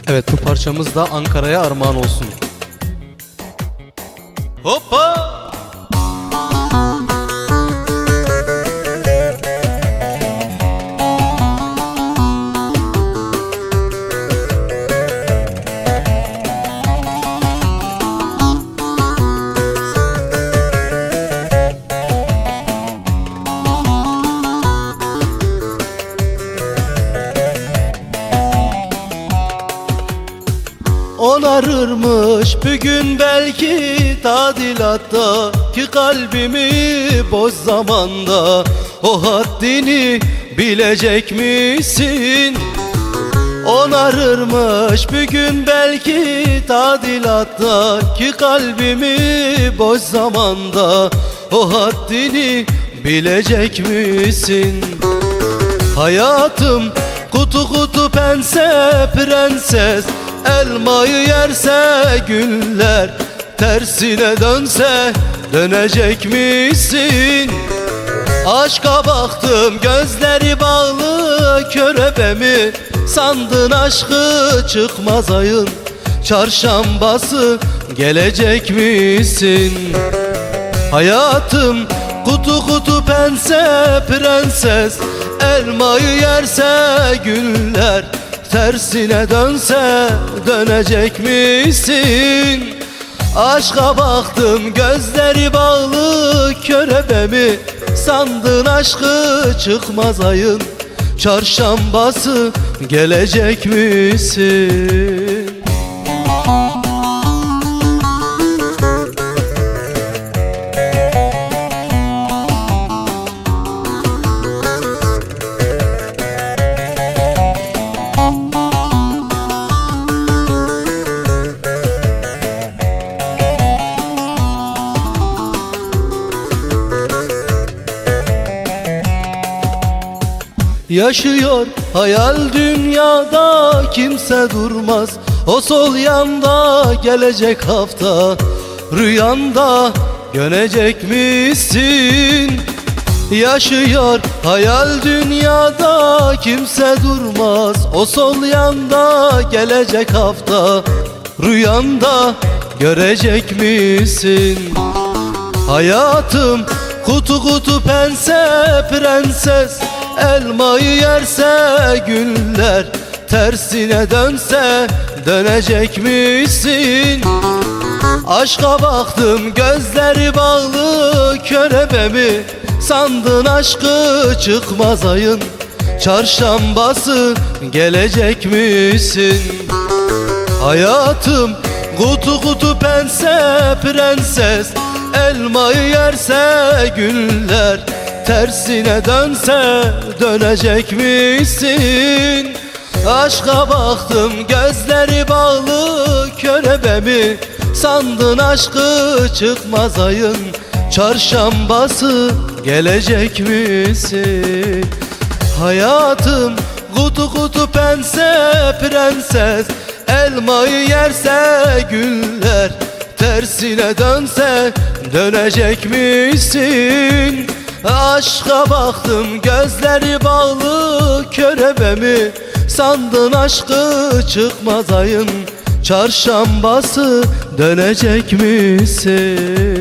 Evet, bu parçamız da Ankara'ya armağan olsun. Hoppa! Onarırmış bugün belki tadilatta ki kalbimi boş zamanda. O haddini bilecek misin? Onarırmış bugün belki tadilatta ki kalbimi boş zamanda. O haddini bilecek misin? Hayatım kutu kutu pense prenses, elmayı yerse güller, tersine dönse dönecek misin? Aşka baktım gözleri bağlı körebe mi? Sandın aşkı çıkmaz ayın çarşambası, gelecek misin? Hayatım kutu kutu pense prenses, elmayı yerse güller, tersine dönse dönecek misin? Aşka baktım gözleri bağlı körebe mi? Sandın aşkı çıkmaz ayın çarşambası, gelecek misin? Yaşıyor hayal dünyada, kimse durmaz o sol yanda. Gelecek hafta rüyanda görecek misin? Yaşıyor hayal dünyada, kimse durmaz o sol yanda. Gelecek hafta rüyanda görecek misin? Hayatım kutu kutu pense prenses, elmayı yerse güller, tersine dönse dönecek misin? Aşka baktım gözleri bağlı körebe mi? Sandın aşkı çıkmaz ayın çarşambası, gelecek misin? Hayatım kutu kutu pense prenses, elmayı yerse güller, tersine dönse dönecek misin? Aşka baktım gözleri bağlı körebe mi? Sandın aşkı çıkmaz ayın çarşambası, gelecek misin? Hayatım kutu kutu pense prenses, elmayı yerse güller, tersine dönse dönecek misin? Aşka baktım gözleri bağlı körebe mi? Sandın aşkı çıkmaz ayın çarşambası, dönecek misin?